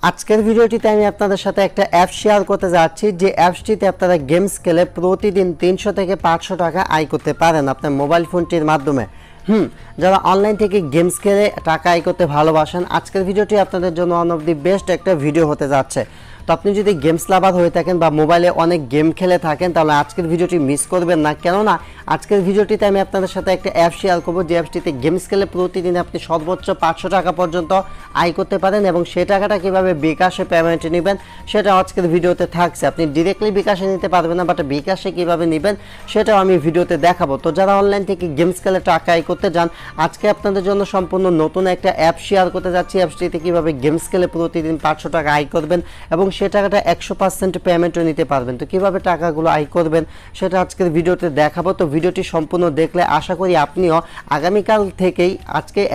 আজকের ভিডিওটিতে আমি আপনাদের সাথে একটা অ্যাপ শেয়ার করতে যাচ্ছি যে অ্যাপসটিতে আপনারা গেমস খেলে প্রতিদিন 300 থেকে 500 টাকা আয় করতে পারেন আপনার মোবাইল ফোনটির মাধ্যমে। যারা অনলাইন থেকে গেমস খেলে টাকা আয় করতে ভালোবাসেন, আজকের ভিডিওটি আপনাদের জন্য ওয়ান অফ দি বেস্ট একটা ভিডিও হতে যাচ্ছে। তো আপনি যদি গেমস লাভার হয়ে থাকেন বা মোবাইলে অনেক গেম খেলে থাকেন তাহলে আজকের ভিডিওটি মিস করবেন না, কেননা আজকের ভিডিওটিতে আমি আপনাদের সাথে একটা অ্যাপ শেয়ার করবো যে অ্যাপসটিতে গেমস খেলে প্রতিদিন আপনি সর্বোচ্চ 500 টাকা পর্যন্ত আয় করতে পারেন এবং সেই টাকাটা কীভাবে বিকাশে পেমেন্ট নেবেন সেটা আজকের ভিডিওতে থাকছে। আপনি ডিরেক্টলি বিকাশে নিতে পারবেন না, বাট বিকাশে কীভাবে নেবেন সেটাও আমি ভিডিওতে দেখাবো। তো যারা অনলাইন থেকে গেমস খেলে টাকা আয় করতে যান, আজকে আপনাদের জন্য সম্পূর্ণ নতুন একটা অ্যাপ শেয়ার করতে যাচ্ছি। অ্যাপসটিতে কীভাবে গেমস খেলে প্রতিদিন 500 টাকা আয় করবেন এবং সে টাকাটা 100% পেমেন্টও নিতে পারবেন। তো কীভাবে টাকাগুলো আয় করবেন সেটা আজকের ভিডিওতে দেখাবো। তো ভিডিওটি সম্পূর্ণ দেখলে আশা করি আপনিও আগামীকাল থেকেই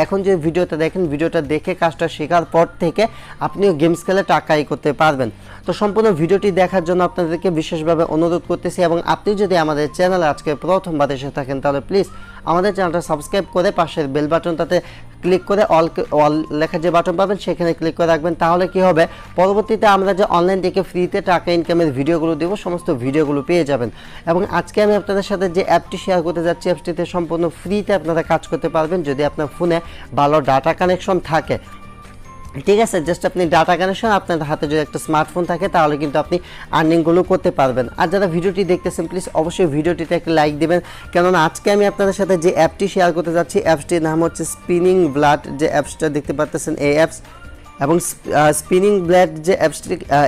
এখন যে ভিডিওটা দেখেন, ভিডিওটা দেখে কাজটা শেখার পর থেকে আপনিও গেমস খেলে টাকা আয় করতে পারবেন। তো সম্পূর্ণ ভিডিওটি দেখার জন্য আপনাদেরকে বিশেষভাবে অনুরোধ করতেছি এবং আপনি যদি আমাদের চ্যানেলে আজকে প্রথমবার এসে থাকেন তাহলে প্লিজ আমাদের চ্যানেলটা সাবস্ক্রাইব করে পাশের বেল বাটনটাতে ক্লিক করে অল লেখা যে বাটন পাবেন সেখানে ক্লিক করে রাখবেন। তাহলে কি হবে, পরবর্তীতে আমরা যে অনলাইন থেকে ফ্রিতে টাকা ইনকামের ভিডিওগুলো দেব সমস্ত ভিডিওগুলো পেয়ে যাবেন। এবং আজকে আমি আপনাদের সাথে যে অ্যাপটি শেয়ার করতে যাচ্ছি, অ্যাপটিতে সম্পূর্ণ ফ্রিতে আপনারা কাজ করতে পারবেন যদি আপনার ফোনে ভালো ডাটা কানেকশন থাকে। ঠিক আছে, জাস্ট আপনি ডাটা কানেকশন, আপনার হাতে যদি একটা স্মার্টফোন থাকে তাহলে কিন্তু আপনি আর্নিংগুলো করতে পারবেন। আর যারা ভিডিওটি দেখতেছেন প্লিজ অবশ্যই ভিডিওটিতে একটা লাইক দেবেন, কেননা আজকে আমি আপনাদের সাথে যে অ্যাপটি শেয়ার করতে যাচ্ছি অ্যাপসটির নাম হচ্ছে স্পিনিং ব্লাড। যে অ্যাপসটা দেখতে পাচ্ছেন এই অ্যাপস, এবং স্পিনিং ব্লেড যে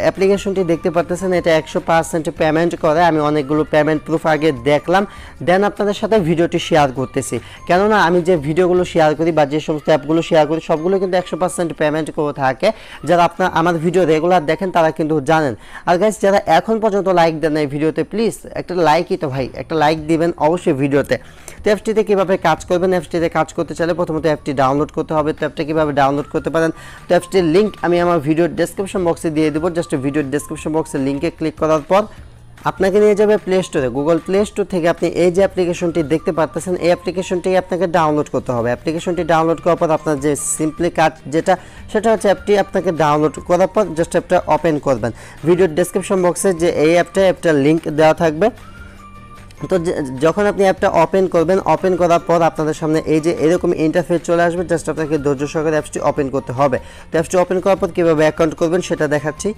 অ্যাপ্লিকেশনটি দেখতে পাচ্ছেন এটা 100% পেমেন্ট করে। আমি অনেকগুলো পেমেন্ট প্রুফ আগে দেখলাম, দেন আপনাদের সাথে ভিডিওটি শেয়ার করতেছি, কেননা আমি যে ভিডিওগুলো শেয়ার করি বা যে সমস্ত অ্যাপগুলো শেয়ার করি সবগুলো কিন্তু 100% পেমেন্ট করে থাকে। যারা আমার ভিডিও রেগুলার দেখেন তারা কিন্তু জানেন। আর গাইস, যারা এখন পর্যন্ত লাইক দেন এই ভিডিওতে প্লিজ একটা লাইকই তো ভাই, একটা লাইক দিবেন অবশ্যই ভিডিওতে। তো অ্যাপটিতে কীভাবে কাজ করবেন, অ্যাপটিতে কাজ করতে চাইলে প্রথমত অ্যাপটি ডাউনলোড করতে হবে। তো অ্যাপটা কীভাবে ডাউনলোড করতে পারেন, তো অ্যাপটির লিঙ্ক আমি আমার ভিডিওর ডেসক্রিপশন বক্সে দিয়ে দেবো। জাস্ট ভিডিওর ডেসক্রিপশন বক্সে লিঙ্কে ক্লিক করার পর আপনাকে নিয়ে যাবে প্লে স্টোরে। গুগল প্লে স্টোর থেকে আপনি এই যে অ্যাপ্লিকেশনটি দেখতে পাচ্ছেন এই অ্যাপ্লিকেশনটি আপনাকে ডাউনলোড করতে হবে। অ্যাপ্লিকেশনটি ডাউনলোড করার পর আপনার যে সিম্পলি কাজ সেটা হচ্ছে অ্যাপটি আপনাকে ডাউনলোড করার পর জাস্ট অ্যাপটা ওপেন করবেন। ভিডিওর ডেসক্রিপশন বক্সে যে এই অ্যাপটার লিঙ্ক দেওয়া থাকবে। তো যখন আপনি অ্যাপটা ওপেন করবেন, ওপেন করার পর আপনাদের সামনে এই যে এরকম ইন্টারফেস চলে আসবে। জাস্ট আপনাকে ধৈর্য সহকারে অ্যাপসটি ওপেন করতে হবে। তো অ্যাপসটি ওপেন করার পর কীভাবে অ্যাকাউন্ট করবেন সেটা দেখাচ্ছি।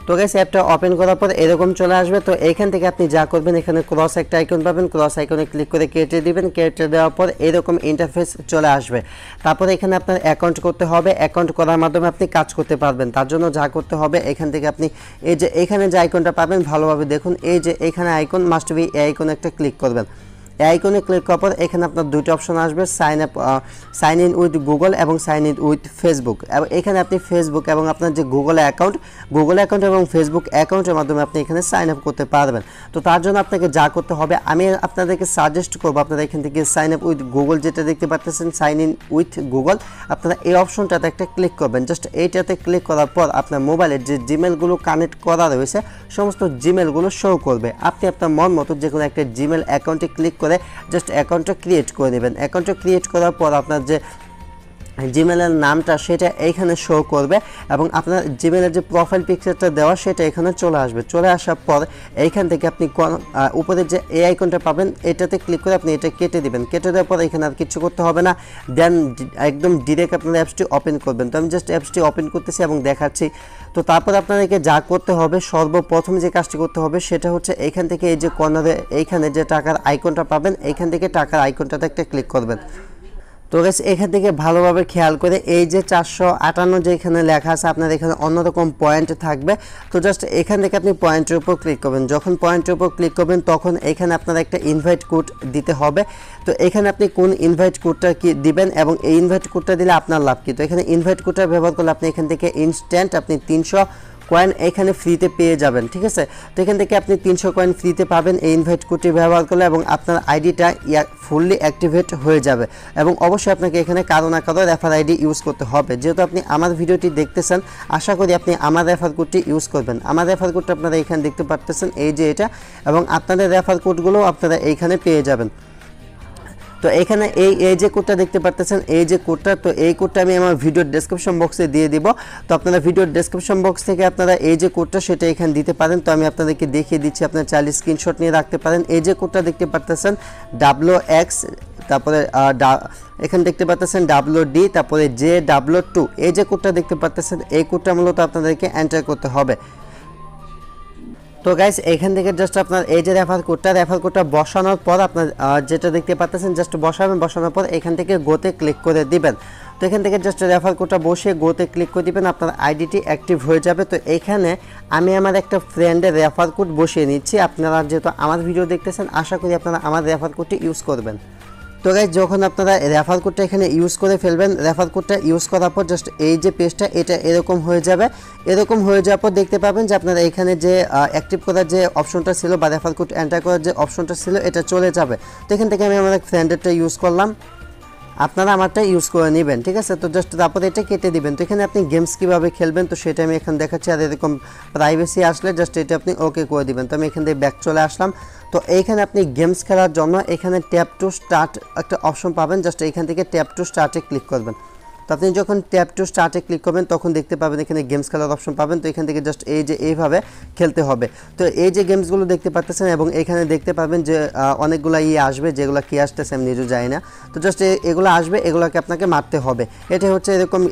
তো গাইস, অ্যাপটা ওপেন করার পর এরকম চলে আসবে। তো এইখান থেকে আপনি যা করবেন, এখানে ক্রস একটা আইকন পাবেন, ক্রস আইকনে ক্লিক করে কেটে দিবেন। কেটে দেওয়ার পর এরকম ইন্টারফেস চলে আসবে। তারপরে এখানে আপনার অ্যাকাউন্ট করতে হবে। অ্যাকাউন্ট করার মাধ্যমে আপনি কাজ করতে পারবেন। তার জন্য যা করতে হবে, এখান থেকে আপনি এই যে এখানে যে আইকনটা পাবেন ভালোভাবে দেখুন, এই যে এখানে আইকন মাস্ট বি, এই আইকনে একটা ক্লিক করবেন। এই আইকনে ক্লিক করার পর এখানে আপনার দুটো অপশন আসবে, সাইন ইন উইথ গুগল এবং সাইন ইন উইথ ফেসবুক। এবং এখানে আপনি ফেসবুক এবং আপনার যে গুগল অ্যাকাউন্ট এবং ফেসবুক অ্যাকাউন্টের মাধ্যমে আপনি এখানে সাইন আপ করতে পারবেন। তো তার জন্য আপনাকে যা করতে হবে, আমি আপনাদেরকে সাজেস্ট করবো আপনারা এখান থেকে সাইন আপ উইথ গুগল যেটা দেখতে পাচ্ছেন, সাইন ইন উইথ গুগল, আপনারা এই অপশনটাতে একটা ক্লিক করবেন। জাস্ট এইটাতে ক্লিক করার পর আপনার মোবাইলের যে জিমেলগুলো কানেক্ট করা রয়েছে সমস্ত জিমেলগুলো শো করবে। আপনি আপনার মন মতো যে কোনো একটা জিমেল অ্যাকাউন্টে ক্লিক করে জাস্ট অ্যাকাউন্টটা ক্রিয়েট করে দেবেন। অ্যাকাউন্টটা ক্রিয়েট করার পর আপনার যে জিমেলের নামটা সেটা এইখানে শো করবে এবং আপনার জিমেলের যে প্রোফাইল পিকচারটা দেওয়া সেটা এখানে চলে আসবে। চলে আসার পর এইখান থেকে আপনি উপরে যে এই আইকনটা পাবেন এটাতে ক্লিক করে আপনি এটা কেটে দিবেন। কেটে দেওয়ার পর এখানে আর কিছু করতে হবে না, দেন একদম ডিরেক্ট আপনার অ্যাপসটি ওপেন করবেন। তো আমি জাস্ট অ্যাপসটি ওপেন করতেছি এবং দেখাচ্ছি। তো তারপর আপনাদেরকে যা করতে হবে, সর্বপ্রথম যে কাজটি করতে হবে সেটা হচ্ছে এইখান থেকে এই যে কর্নারে এইখানে যে টাকার আইকনটা পাবেন এইখান থেকে টাকার আইকনটাতে একটা ক্লিক করবেন। তো গাইস, এখান থেকে ভালোভাবে খেয়াল করে এই যে 458 যে এখানে লেখা আছে আপনার এখানে অন্যরকম পয়েন্ট থাকবে। তো জাস্ট এখান থেকে আপনি পয়েন্টের উপর ক্লিক করবেন। যখন পয়েন্টের উপর ক্লিক করবেন তখন এখানে আপনার একটা ইনভাইট কোড দিতে হবে। তো এখানে আপনি কোন ইনভাইট কোডটা কি দিবেন এবং এই ইনভাইট কোডটা দিলে আপনার লাভ কি। তো এখানে ইনভাইট কোডটা ব্যবহার করলে আপনি এখান থেকে ইনস্ট্যান্ট আপনি 300 কয়েন এখানে ফ্রিতে পেয়ে যাবেন। ঠিক আছে, তো এখান থেকে আপনি 300 কয়েন ফ্রিতে পাবেন এই ইনভাইট কোডটি ব্যবহার করলে এবং আপনার আইডিটা ফুললি অ্যাক্টিভেট হয়ে যাবে। এবং অবশ্যই আপনাকে এখানে কারো না কারো রেফার আইডি ইউজ করতে হবে। যেহেতু আপনি আমার ভিডিওটি দেখতেছেন আশা করি আপনি আমার রেফার কোডটি ইউজ করবেন। আমার রেফার কোডটা আপনারা এখানে দেখতে পাচ্ছেন, এই যে এটা, এবং আপনাদের রেফার কোডগুলো আপনারা এইখানে পেয়ে যাবেন। তো এখানে এই যে কোডটা দেখতে পাচ্ছেন, এই যে কোডটা, তো এই কোডটা আমি আমার ভিডিওর ডেসক্রিপশন বক্সে দিয়ে দিব। তো আপনারা ভিডিওর ডেসক্রিপশন বক্স থেকে আপনারা এই যে কোডটা সেটা এখানে দিতে পারেন। তো আমি আপনাদেরকে দেখিয়ে দিচ্ছি, আপনারা চাইলে স্ক্রিনশট নিয়ে রাখতে পারেন। এই যে কোডটা দেখতে পাচ্ছেন WX, তারপরে এখানে দেখতে পাচ্ছেন WD, তারপরে JW2, এই যে কোডটা দেখতে পাচ্ছেন এই কোডটা মূলত আপনাদেরকে এন্টার করতে হবে। তো গাইস এখান থেকে জাস্ট আপনার এই যে রেফার কোডটা বসানোর পর আপনার যেটা দেখতে পাচ্ছেন জাস্ট বসাবেন, বসানোর পর এখান থেকে গোতে ক্লিক করে দিবেন। তো এখান থেকে জাস্ট রেফার কোডটা বসিয়ে গোতে ক্লিক করে দিবেন, আপনার আইডিটি অ্যাক্টিভ হয়ে যাবে। তো এখানে আমি আমার একটা ফ্রেন্ডের রেফার কোড বসিয়ে নিচ্ছি। আপনারা যেহেতু আমার ভিডিও দেখতেছেন, আশা করি আপনারা আমার রেফার কোডটি ইউজ করবেন। তো গাইস যখন আপনারা রেফার কোডটা এখানে ইউজ করে ফেলবেন, রেফার কোডটা ইউজ করার পর জাস্ট এই যে পেজটা এটা এরকম হয়ে যাবে। এরকম হয়ে যাওয়ার পর দেখতে পাবেন যে আপনারা এখানে যে অ্যাক্টিভ করার যে অপশনটা ছিল বা রেফার কোড এন্টার করার যে অপশনটা ছিল এটা চলে যাবে। তো এখান থেকে আমি আমার ফ্রেন্ডেরটা ইউজ করলাম, আপনারা আমারটা ইউজ করে নেবেন, ঠিক আছে। তো জাস্ট তারপরে এটা কেটে দিবেন। তো এখানে আপনি গেমস কীভাবে খেলবেন তো সেটা আমি এখানে দেখাচ্ছি। আর এরকম প্রাইভেসি আসলে জাস্ট এটা আপনি ওকে করে দিবেন। তো আমি এখান থেকে ব্যাক চলে আসলাম। তো এইখানে আপনি গেমস খেলার জন্য এখানে ট্যাপ টু স্টার্ট একটা অপশন পাবেন, জাস্ট এইখান থেকে ট্যাপ টু স্টার্টে ক্লিক করবেন। তো আপনি যখন ট্যাপ টু স্টার্টে ক্লিক করবেন তখন দেখতে পাবেন এখানে গেমস খেলার অপশন পাবেন। তো এখান থেকে জাস্ট এই যে এইভাবে খেলতে হবে। তো এই যে গেমসগুলো দেখতে পাচ্ছেন এবং এখানে দেখতে পাবেন যে অনেকগুলো আসবে, যেগুলো কি আসতেছে আমি নিজেও জানি না। তো জাস্ট এগুলো আসবে, এগুলোকে আপনাকে মারতে হবে। এটা হচ্ছে এরকম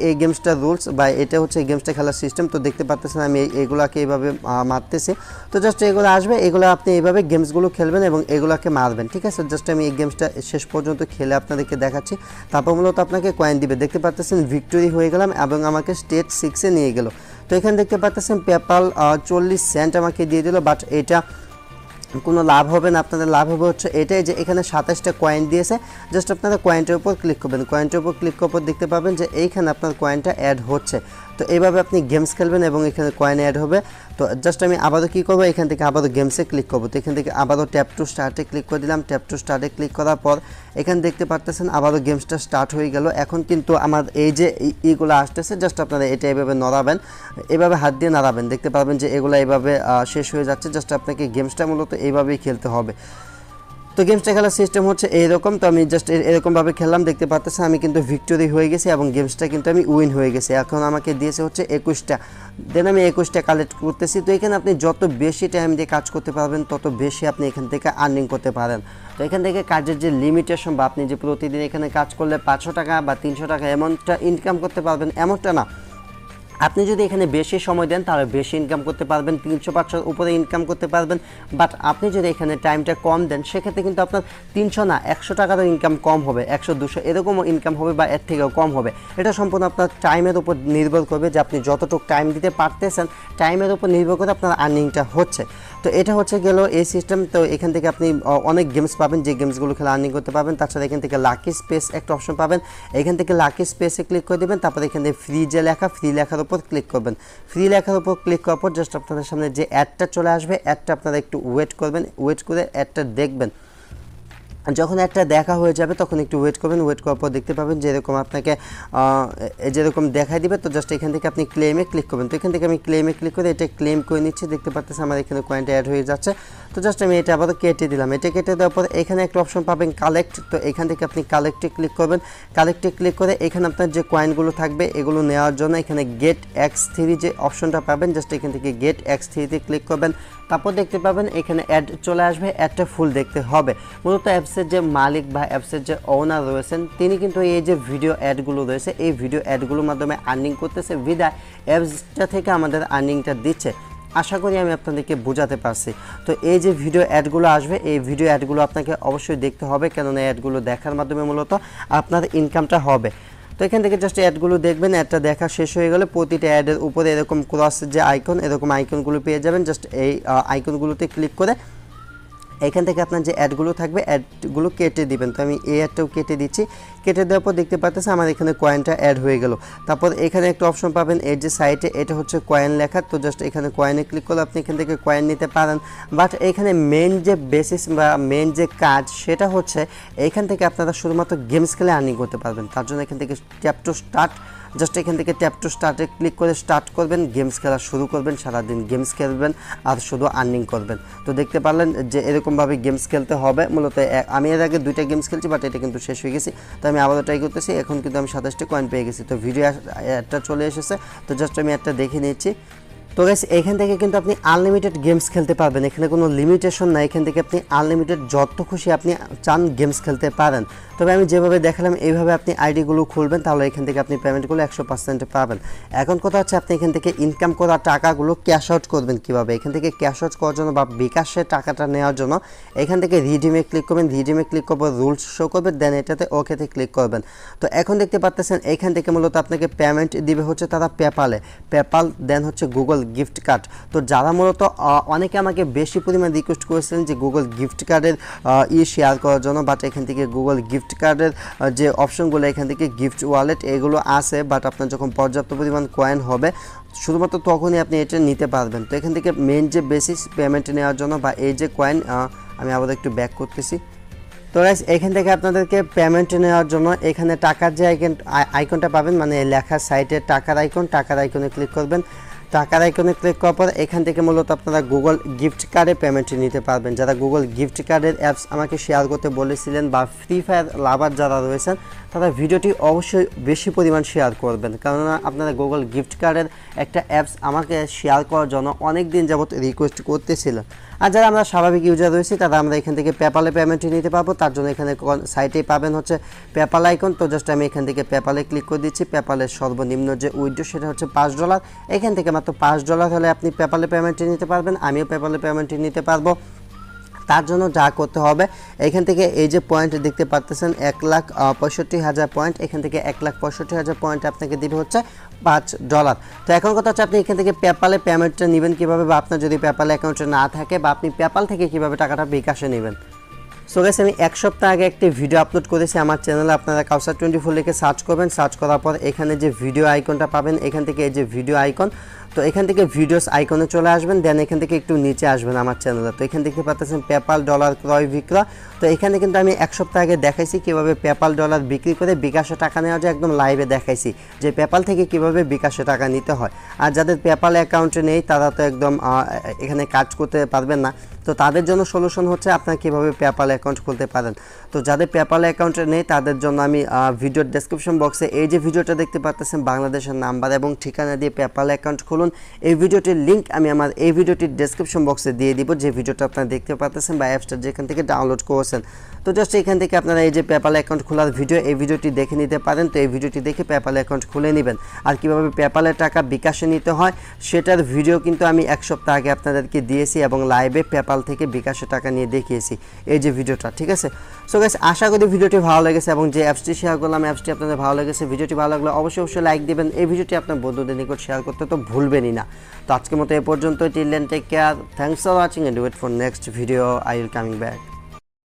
এই গেমসটার রুলস বা এটা হচ্ছে এই গেমসটা খেলার সিস্টেম। তো দেখতে পাচ্ছেন আমি এগুলোকে এইভাবে মারতেছি। তো জাস্ট এগুলো আসবে, এগুলো আপনি এইভাবে গেমসগুলো খেলবেন এবং এগুলোকে মারবেন, ঠিক আছে। জাস্ট আমি এই গেমসটা শেষ পর্যন্ত খেলে আপনাদেরকে দেখাচ্ছি। তারপর মূলত আপনাকে কয়েন দিবে। দেখতে পাচ্ছেন ভিক্টোরি হয়ে গেলাম এবং আমাকে স্টেজ 6-এ নিয়ে গেল। তো এখানে দেখতে পাচ্ছেন পেপ্যাল 40 সেন্ট আমাকে দিয়ে দিল, বাট এটা কোনো লাভ হবে না। আপনাদের লাভ হবে হচ্ছে এটাই যে এখানে 27টা কয়েন দিয়েছে। জাস্ট আপনারা কয়েনটার উপর ক্লিক করবেন। কয়েনটার উপর ক্লিক করার পর দেখতে পাবেন যে এইখানে আপনার কয়েনটা অ্যাড হচ্ছে। তো এইভাবে আপনি গেমস খেলবেন এবং এখানে কয়েন অ্যাড হবে। তো জাস্ট আমি আবারও কী করবো, এখান থেকে আবারও গেমসে ক্লিক করবো। তো এখান থেকে আবারও ট্যাপ টু স্টার্টে ক্লিক করে দিলাম। ট্যাপ টু স্টার্টে ক্লিক করার পর এখানে দেখতে পাচ্ছেন আবারও গেমসটা স্টার্ট হয়ে গেল। এখন কিন্তু আমার এই যে ইগুলো আসতেছে, জাস্ট আপনারা এটা এভাবে নড়াবেন, এভাবে হাত দিয়ে নাড়াবেন। দেখতে পাবেন যে এগুলো এইভাবে শেষ হয়ে যাচ্ছে। জাস্ট আপনাকে গেমসটা মূলত এইভাবেই খেলতে হবে। তো গেমসটা খেলার সিস্টেম হচ্ছে এইরকম। তো আমি জাস্ট এরকমভাবে খেললাম, দেখতে পাচ্ছেন আমি কিন্তু ভিক্টোরি হয়ে গেছি এবং গেমসটা কিন্তু আমি উইন হয়ে গেছি। এখন আমাকে দিয়েছে হচ্ছে 21টা, দেন আমি 21টা কালেক্ট করতেছি। তো এখানে আপনি যত বেশি টাইম দিয়ে কাজ করতে পারবেন তত বেশি আপনি এখান থেকে আর্নিং করতে পারেন। তো এখান থেকে কাজের যে লিমিটেশন বা আপনি যে প্রতিদিন এখানে কাজ করলে 500 টাকা বা 300 টাকা এমনটা ইনকাম করতে পারবেন এমনটা না। আপনি যদি এখানে বেশি সময় দেন তাহলে বেশি ইনকাম করতে পারবেন, 300-500 উপরে ইনকাম করতে পারবেন। বাট আপনি যদি এখানে টাইমটা কম দেন সেক্ষেত্রে কিন্তু আপনার 300 না 100 টাকারও ইনকাম কম হবে, 100-200 এরকমও ইনকাম হবে বা এর থেকেও কম হবে। এটা সম্পূর্ণ আপনার টাইমের উপর নির্ভর করবে যে আপনি যতটুকু টাইম দিতে পারতেছেন, টাইমের উপর নির্ভর করে আপনার আর্নিংটা হচ্ছে। তো এটা হচ্ছে গেল এই সিস্টেম। তো এখান থেকে আপনি অনেক গেমস পাবেন, যে গেমসগুলো খেলে আর্নিং করতে পারবেন। তাছাড়া এখান থেকে লাকি স্পেস একটা অপশন পাবেন, এখান থেকে লাকি স্পেসে ক্লিক করে দেবেন। তারপর এখান থেকে ফ্রি যে লেখা, ফ্রি লেখার উপর ক্লিক করবেন। ফ্রি লেখার উপর ক্লিক করার পর জাস্ট আপনাদের সামনে যে অ্যাডটা চলে আসবে, অ্যাডটা আপনারা একটু ওয়েট করবেন, ওয়েট করে অ্যাডটা দেখবেন। যখন একটা দেখা হয়ে যাবে তখন একটু ওয়েট করবেন। ওয়েট করার পর দেখতে পাবেন যেরকম আপনাকে যেরকম দেখাই দিবে। তো জাস্ট এখান থেকে আপনি ক্লেমে ক্লিক করবেন। তো এখান থেকে আমি ক্লেমে ক্লিক করে এটা ক্লেম করে নিচ্ছি। দেখতে পাচ্ছেন আমার এখানে কয়েনটা অ্যাড হয়ে যাচ্ছে। তো জাস্ট আমি এটা আবারও কেটে দিলাম। এটা কেটে দেওয়ার পর এখানে একটা অপশন পাবেন কালেক্ট। তো এখান থেকে আপনি কালেক্টে ক্লিক করবেন। কালেক্টে ক্লিক করে এখানে আপনার যে কয়েনগুলো থাকবে এগুলো নেওয়ার জন্য এখানে গেট X3 যে অপশনটা পাবেন, জাস্ট এখান থেকে গেট X3-তে ক্লিক করবেন। তারপর দেখতে পাবেন এখানে অ্যাড চলে আসবে। অ্যাডটা ফুল দেখতে হবে। মূলত অ্যাপসের যে মালিক বা অ্যাপসের যে ওনার রয়েছেন তিনি কিন্তু এই যে ভিডিও অ্যাডগুলো রয়েছে এই ভিডিও অ্যাডগুলোর মাধ্যমে আর্নিং করতেছে, বিধায় অ্যাপসটা থেকে আমাদের আর্নিংটা দিচ্ছে। আশা করি আমি আপনাদেরকে বোঝাতে পারছি। তো এই যে ভিডিও অ্যাডগুলো আসবে এই ভিডিও অ্যাডগুলো আপনাকে অবশ্যই দেখতে হবে, কেননা অ্যাডগুলো দেখার মাধ্যমে মূলত আপনার ইনকামটা হবে। তো এখান থেকে জাস্ট অ্যাডগুলো দেখবেন। অ্যাডটা দেখা শেষ হয়ে গেলে প্রতিটা অ্যাডের উপরে এরকম ক্রসের যে আইকন, এরকম আইকনগুলো পেয়ে যাবেন। জাস্ট এই আইকনগুলোতে ক্লিক করে এখান থেকে আপনার যে অ্যাডগুলো থাকবে অ্যাডগুলো কেটে দিবেন। তো আমি এই অ্যাডটাও কেটে দিচ্ছি। কেটে দেওয়ার পর দেখতে পাচ্ছেন আমার এখানে কয়েনটা অ্যাড হয়ে গেল। তারপর এখানে একটা অপশন পাবেন এর যে সাইটে, এটা হচ্ছে কয়েন লেখা। তো জাস্ট এখানে কয়েনে ক্লিক করলে আপনি এখান থেকে কয়েন নিতে পারেন। বাট এখানে মেন যে বেসিস বা মেন যে কাজ সেটা হচ্ছে এইখান থেকে আপনারা শুধুমাত্র গেমস খেলে আর্নিং করতে পারবেন। তার জন্য এখান থেকে ট্যাপ টু স্টার্ট জাস্ট এখান থেকে ট্যাপ টু স্টার্টে ক্লিক করে স্টার্ট করবেন, গেমস খেলা শুরু করবেন, সারাদিন গেমস খেলবেন আর শুধু আর্নিং করবেন। তো দেখতে পারলেন যে এরকমভাবে গেমস খেলতে হবে। মূলত আমি এর আগে 2টা গেমস খেলছি, বাট এটা কিন্তু শেষ হয়ে গেছি, তো আমি আবারও ট্রাই করতেছি। এখন কিন্তু আমি 27টা কয়েন পেয়ে গেছি। তো ভিডিও একটা চলে এসেছে, তো জাস্ট আমি একটা দেখে নিচ্ছি। তো গাইস এখান থেকে কিন্তু আপনি আনলিমিটেড গেমস খেলতে পারবেন, এখানে কোনো লিমিটেশন নাই। এখান থেকে আপনি আনলিমিটেড যত খুশি আপনি চান গেমস খেলতে পারেন। তবে আমি যেভাবে দেখালাম এইভাবে আপনি আইডিগুলো খুলবেন, তাহলে এখান থেকে আপনি পেমেন্টগুলো 100% পাবেন। এখন কথা হচ্ছে আপনি এখান থেকে ইনকাম করা টাকাগুলো ক্যাশ আউট করবেন কীভাবে। এখান থেকে ক্যাশ আউট করার জন্য বা বিকাশে টাকাটা নেওয়ার জন্য এখান থেকে রিডিমে ক্লিক করবেন, রিডিমে ক্লিক করবের রুলস শো করবে, দেন এটাতে ওকেতে ক্লিক করবেন। তো এখন দেখতে পাচ্ছেন এখান থেকে মূলত আপনাকে পেমেন্ট দিবে হচ্ছে তারা পেপাল, দেন হচ্ছে গুগল গিফট কার্ড। তো যারা মূলত অনেকে আমাকে বেশি পরিমাণ রিকোয়েস্ট করেছিলেন যে গুগল গিফট কার্ডের শেয়ার করার জন্য, বাট এখান থেকে গুগল গিফট কার্ডের যে অপশনগুলো এখান থেকে গিফট ওয়ালেট এগুলো আছে, বাট আপনার যখন পর্যাপ্ত পরিমাণ কয়েন হবে শুধুমাত্র তখনই আপনি এটা নিতে পারবেন। তো এখান থেকে মেন যে বেসিস পেমেন্ট নেওয়ার জন্য বা এই যে কয়েন, আমি আবার একটু ব্যাক করতেছি। তো গাইস এখান থেকে আপনাদেরকে পেমেন্ট নেওয়ার জন্য এখানে টাকার যে আইকনটা পাবেন, মানে লেখা সাইটে টাকার আইকনে ক্লিক করবেন। টাকার আইকনে ক্লিক করার পর এখান থেকে মূলত আপনারা গুগল গিফট কার্ডে পেমেন্ট নিতে পারবেন। যারা গুগল গিফট কার্ডের অ্যাপস আমাকে শেয়ার করতে বলেছিলেন বা ফ্রি ফায়ার লাভার যারা রয়েছেন, তারা ভিডিওটি অবশ্যই বেশি পরিমাণ শেয়ার করবেন, কেননা আপনারা গুগল গিফট কার্ডের একটা অ্যাপস আমাকে শেয়ার করার জন্য অনেক দিন যাবত রিকোয়েস্ট করতেছিলেন। আর যারা আমরা স্বাভাবিক ইউজার রয়েছি তারা আমরা এখান থেকে পেপালে পেমেন্ট নিতে পারবো। তার জন্য এখানে সাইটেই পাবেন হচ্ছে পেপাল আইকন। তো জাস্ট আমি এখান থেকে পেপালে ক্লিক করে দিচ্ছি। পেপালের সর্বনিম্ন যে উইথড্র সেটা হচ্ছে $5। এখান থেকে মাত্র $5 হলে আপনি পেপালে পেমেন্ট নিতে পারবেন, আমিও পেপালে পেমেন্ট নিতে পারবো। তার জন্য যা করতে হবে এখান থেকে এই যে পয়েন্ট দেখতে পাচ্ছেন 1,65,000 পয়েন্ট, এখান থেকে 1,65,000 পয়েন্ট আপনাকে দিবে হচ্ছে $5। তো এখন কথা হচ্ছে আপনি এখান থেকে পেপালে পেমেন্টটা নেবেন কীভাবে, বা আপনার যদি পেপাল অ্যাকাউন্টে না থাকে বা আপনি পেপাল থেকে কীভাবে টাকাটা বিকাশে নেবেন। সো গাইস আমি 1 সপ্তাহ আগে একটি ভিডিও আপলোড করেছি আমার চ্যানেলে, আপনারা Kausar24 লিখে সার্চ করবেন। সার্চ করার পর এখানে যে ভিডিও আইকনটা পাবেন, এখান থেকে এই যে ভিডিও আইকন, তো এখান থেকে ভিডিওস আইকনে চলে আসবেন, দেন এখান থেকে একটু নিচে আসবেন আমার চ্যানেলে। তো এখানে দেখতে পাচ্ছেন পেপাল ডলার ক্রয় বিক্রয়। তো এখানে কিন্তু আমি 1 সপ্তাহ আগে দেখাইছি কীভাবে পেপাল ডলার বিক্রি করে বিকাশে টাকা নেওয়া যায়, একদম লাইভে দেখাইছি যে পেপাল থেকে কীভাবে বিকাশে টাকা নিতে হয়। আর যাদের পেপাল অ্যাকাউন্টে নেই তারা তো একদম এখানে কাজ করতে পারবেন না। তো তাদের জন্য সলিউশন হচ্ছে আপনারা কীভাবে পেপাল অ্যাকাউন্ট খুলতে পারেন। তো যাদের পেপাল অ্যাকাউন্টে নেই তাদের জন্য আমি ভিডিওর ডেসক্রিপশন বক্সে এই যে ভিডিওটা দেখতে পাচ্ছেন বাংলাদেশের নাম্বার এবং ঠিকানা দিয়ে পেপাল অ্যাকাউন্ট খুলুন, এই ভিডিওটির লিঙ্ক আমি আমার এই ভিডিওটির ডেসক্রিপশন বক্সে দিয়ে দিব, যে ভিডিওটা আপনারা দেখতে পাচ্ছেন বা অ্যাপসটা যেখান থেকে ডাউনলোড করেছেন। তো জাস্ট এখান থেকে আপনারা এই যে পেপাল অ্যাকাউন্ট খোলার ভিডিও, এই ভিডিওটি দেখে নিতে পারেন। তো এই ভিডিওটি দেখে পেপাল অ্যাকাউন্ট খুলে নেবেন। আর কীভাবে পেপালের টাকা বিকাশে নিতে হয় সেটার ভিডিও কিন্তু আমি 1 সপ্তাহ আগে আপনাদেরকে দিয়েছি এবং লাইভে পেপাল থেকে বিকাশে টাকা নিয়ে দেখিয়েছি এই যে ভিডিওটা, ঠিক আছে। সো গাইস আশা করি ভিডিওটি ভালো লেগেছে এবং যে অ্যাপসটি শেয়ার করলাম অ্যাপসটি আপনাদের ভালো লেগেছে। ভিডিওটি ভালো লাগলে অবশ্যই লাইক দিবেন, এই ভিডিওটি আপনার বন্ধুদের নিকট শেয়ার করতে তো ভুলবেনই না। তো আজকের মতো এ পর্যন্ত, till then take care, thanks for watching and wait for next video, I will coming back.